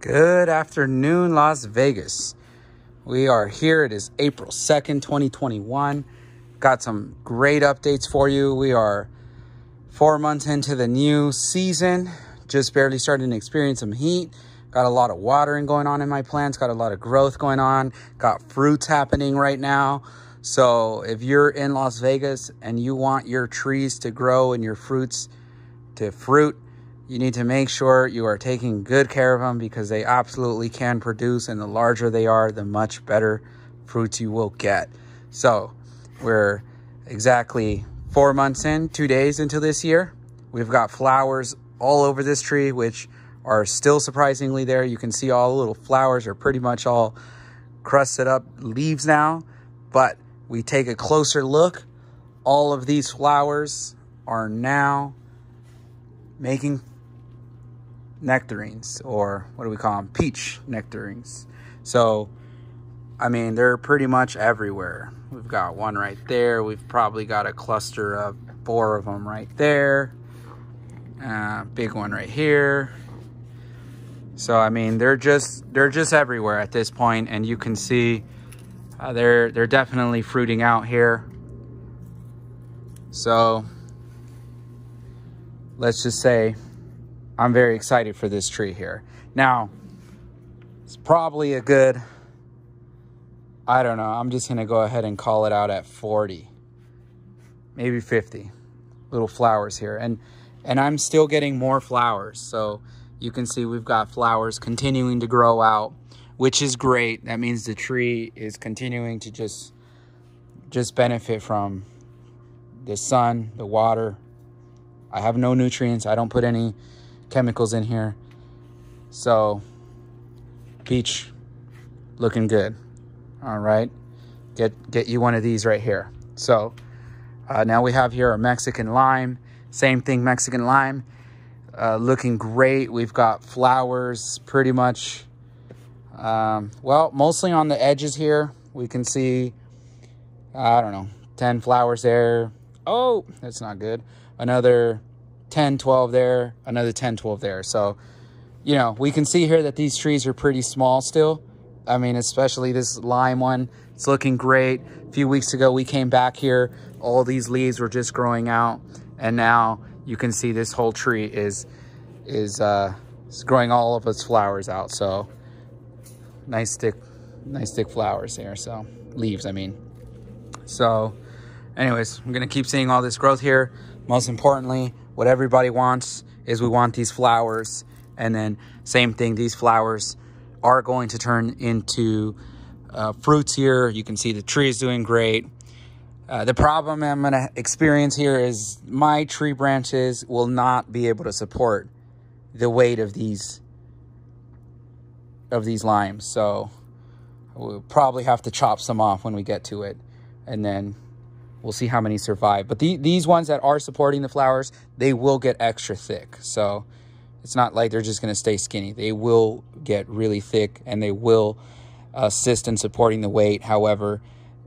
Good afternoon, Las Vegas. We are here. It is April 2nd, 2021. Got some great updates for you. We are 4 months into the new season. Just barely starting to experience some heat. Got a lot of watering going on in my plants. Got a lot of growth going on. Got fruits happening right now. So if you're in Las Vegas and you want your trees to grow and your fruits to fruit, you need to make sure you are taking good care of them, because they absolutely can produce, and the larger they are, the much better fruits you will get. So we're exactly 4 months in, 2 days into this year. We've got flowers all over this tree, which are still surprisingly there. You can see all the little flowers are pretty much all crusted up leaves now. But we take a closer look. All of these flowers are now making nectarines, or what do we call them? Peach nectarines. So, I mean, they're pretty much everywhere. We've got one right there. We've probably got a cluster of 4 of them right there. Big one right here. So, I mean, they're just everywhere at this point, and you can see they're definitely fruiting out here. So, let's just say I'm very excited for this tree here. Now, it's probably a good, I don't know, I'm just going to go ahead and call it out at 40, maybe 50 little flowers here. And I'm still getting more flowers. So you can see we've got flowers continuing to grow out, which is great. That means the tree is continuing to just benefit from the sun, the water. I have no nutrients. I don't put any chemicals in here. So peach looking good. All right, get you one of these right here. So now we have here our Mexican lime. Same thing, Mexican lime, looking great. We've got flowers pretty much, well, mostly on the edges here. We can see, I don't know, 10 flowers there. Oh, that's not good. Another 10, 12 there, another 10, 12 there. So, you know, we can see here that these trees are pretty small still. I mean, especially this lime one, it's looking great. A few weeks ago, we came back here, all these leaves were just growing out, and now you can see this whole tree is growing all of its flowers out. So nice thick flowers here. So leaves, I mean. So anyways, I'm gonna keep seeing all this growth here. Most importantly, what everybody wants is we want these flowers, and then same thing, these flowers are going to turn into fruits here. You can see the tree is doing great. The problem I'm going to experience here is my tree branches will not be able to support the weight of these limes. So we'll probably have to chop some off when we get to it, and then we'll see how many survive. But these ones that are supporting the flowers, they will get extra thick. So it's not like they're just going to stay skinny. They will get really thick, and they will assist in supporting the weight. However,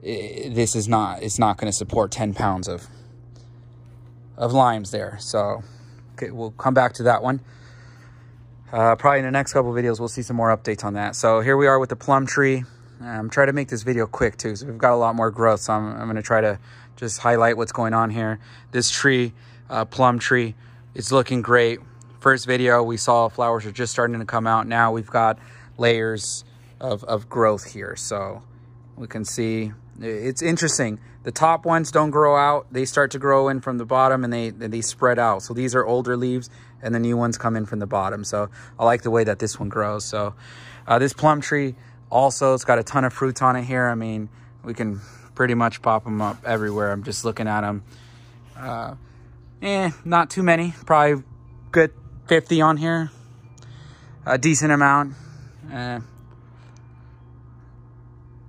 it's not going to support 10 pounds of limes there. So okay, we'll come back to that one. Probably in the next couple of videos, we'll see some more updates on that. So here we are with the plum tree. I'm trying to make this video quick too, so we've got a lot more growth. So I'm going to try to just highlight what's going on here. This tree, plum tree, it's looking great. First video, we saw flowers are just starting to come out. Now we've got layers of growth here. So we can see, it's interesting. The top ones don't grow out. They start to grow in from the bottom, and they spread out. So these are older leaves, and the new ones come in from the bottom. So I like the way that this one grows. So this plum tree also, it's got a ton of fruits on it here. I mean, we can pretty much pop them up everywhere. I'm just looking at them. Not too many, probably good 50 on here, a decent amount.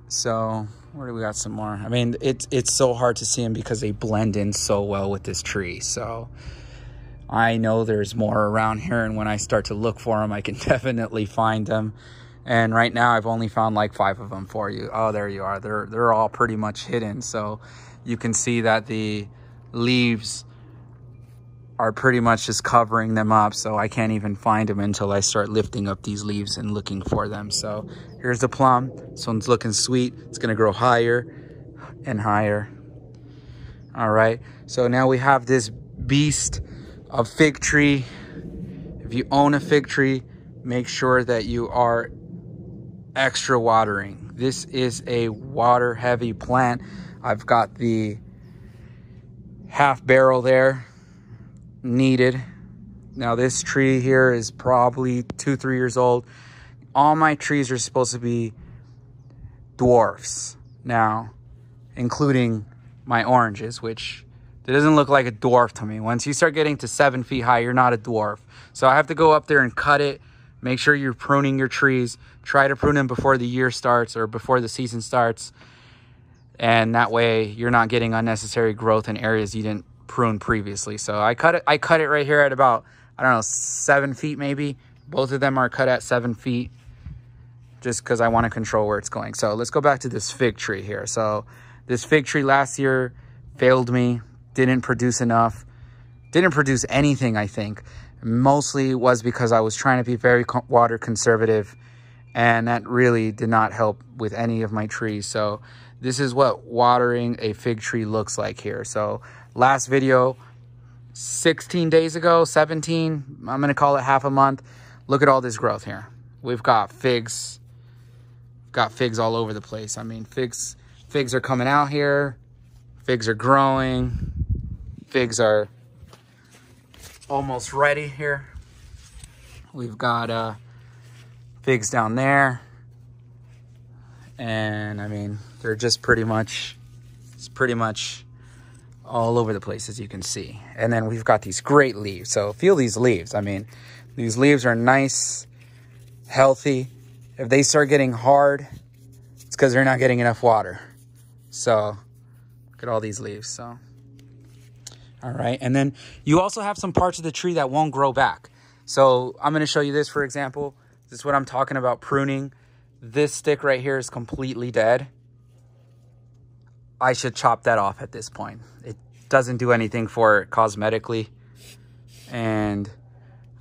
So where do we got some more? I mean, it's so hard to see them because they blend in so well with this tree. So I know there's more around here, and when I start to look for them, I can definitely find them. And right now I've only found like 5 of them for you. Oh, there you are. They're all pretty much hidden. So you can see that the leaves are pretty much just covering them up, so I can't even find them until I start lifting up these leaves and looking for them. So here's the plum. This one's looking sweet. It's gonna grow higher and higher. All right, so now we have this beast of fig tree. If you own a fig tree, make sure that you are extra watering. This is a water heavy plant. I've got the half barrel there needed. Now this tree here is probably 2-3 years old. All my trees are supposed to be dwarfs now, including my oranges, which it doesn't look like a dwarf to me. Once you start getting to 7 feet high, you're not a dwarf. So I have to go up there and cut it. Make sure you're pruning your trees. Try to prune them before the year starts or before the season starts. And that way you're not getting unnecessary growth in areas you didn't prune previously. So I cut it right here at about, I don't know, 7 feet maybe. Both of them are cut at 7 feet just because I want to control where it's going. So let's go back to this fig tree here. So this fig tree last year failed me, didn't produce enough, didn't produce anything, I think. Mostly was because I was trying to be very water conservative, and that really did not help with any of my trees. So this is what watering a fig tree looks like here. So last video, 16 days ago, 17, I'm gonna call it half a month. Look at all this growth here. We've got figs all over the place. I mean, figs are coming out here. Figs are growing. Figs are almost ready here. We've got figs down there. And I mean, they're just pretty much all over the place, as you can see. And then we've got these great leaves. So feel these leaves. I mean, these leaves are nice, healthy. If they start getting hard, it's because they're not getting enough water. So look at all these leaves. So all right, and then you also have some parts of the tree that won't grow back. So I'm going to show you this, for example. This is what I'm talking about pruning. This stick right here is completely dead. I should chop that off at this point. It doesn't do anything for it cosmetically, and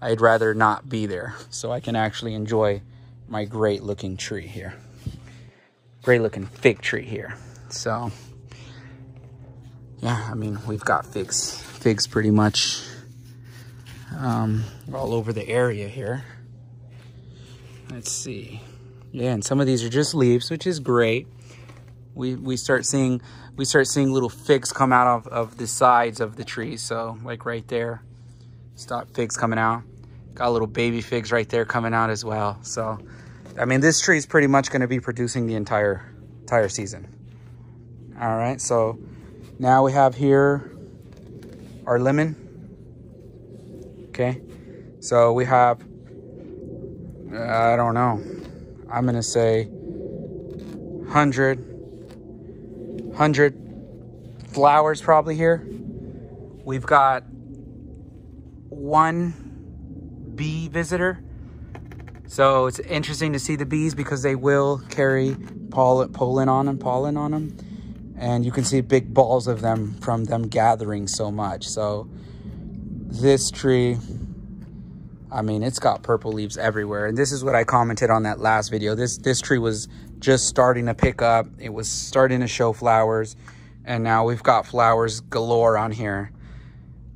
I'd rather not be there so I can actually enjoy my great looking tree here. Great looking fig tree here. So yeah, I mean, we've got figs pretty much all over the area here. Let's see. Yeah, and some of these are just leaves, which is great. We start seeing little figs come out of the sides of the trees. So like right there, stop figs coming out. Got little baby figs right there coming out as well. So I mean, this tree is pretty much going to be producing the entire season. All right, so now we have here our lemon. Okay, so we have, I don't know, I'm gonna say 100 flowers probably here. We've got one bee visitor. So it's interesting to see the bees because they will carry pollen on them. And you can see big balls of them from them gathering so much. So this tree, I mean, it's got purple leaves everywhere. And this is what I commented on that last video. This tree was just starting to pick up. It was starting to show flowers. And now we've got flowers galore on here.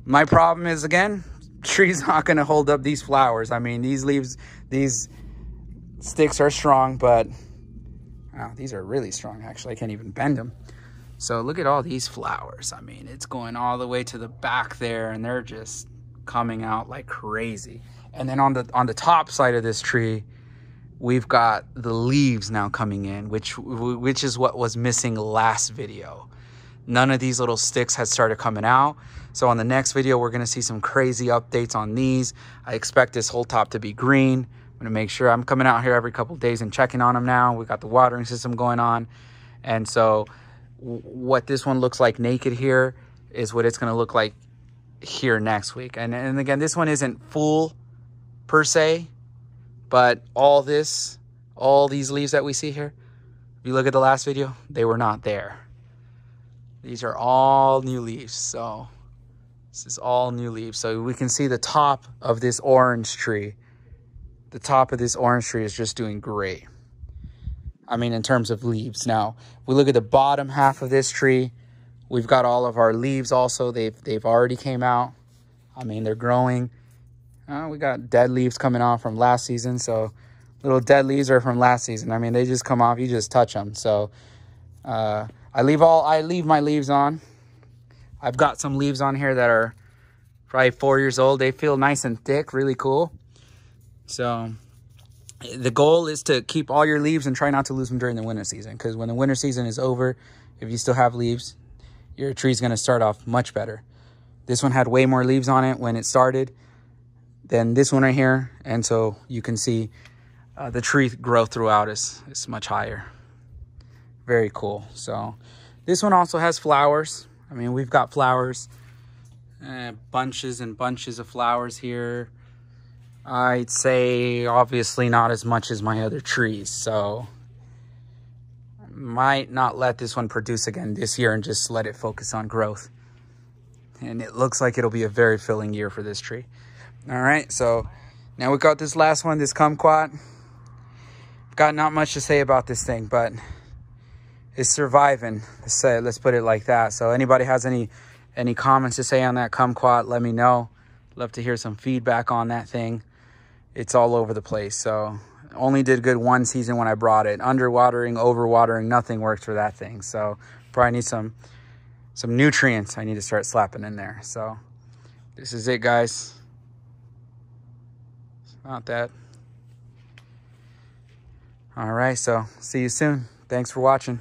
My problem is, again, tree's not going to hold up these flowers. I mean, these leaves, these sticks are strong, but wow, these are really strong. Actually, I can't even bend them. So look at all these flowers. I mean, it's going all the way to the back there, and they're just coming out like crazy. And then on the top side of this tree, we've got the leaves now coming in, which is what was missing last video. None of these little sticks had started coming out. So on the next video, we're gonna see some crazy updates on these. I expect this whole top to be green. I'm gonna make sure I'm coming out here every couple of days and checking on them now. We've got the watering system going on. And so what this one looks like naked here is what it's gonna look like here next week. And again, this one isn't full per se, but all these leaves that we see here, if you look at the last video, they were not there. These are all new leaves, so This is all new leaves. So we can see the top of this orange tree. The top of this orange tree is just doing great. I mean, in terms of leaves. Now, if we look at the bottom half of this tree, we've got all of our leaves also. They've already came out. I mean, they're growing. We got dead leaves coming off from last season. So little dead leaves are from last season. I mean, they just come off. You just touch them. So I leave my leaves on. I've got some leaves on here that are probably 4 years old. They feel nice and thick, really cool. So the goal is to keep all your leaves and try not to lose them during the winter season. Because when the winter season is over, if you still have leaves, your tree's going to start off much better. This one had way more leaves on it when it started than this one right here. And so you can see the tree growth throughout is much higher. Very cool. So this one also has flowers. I mean, we've got flowers, bunches and bunches of flowers here. I'd say obviously not as much as my other trees. So I might not let this one produce again this year and just let it focus on growth. And it looks like it'll be a very filling year for this tree. All right, so now we got this last one, this kumquat. Got not much to say about this thing, but it's surviving. Let's put it like that. So anybody has any comments to say on that kumquat, let me know. Love to hear some feedback on that thing. It's all over the place. So only did good one season when I brought it. Underwatering, overwatering, nothing worked for that thing. So probably need some nutrients I need to start slapping in there. So this is it, guys. It's not that. All right, so see you soon. Thanks for watching.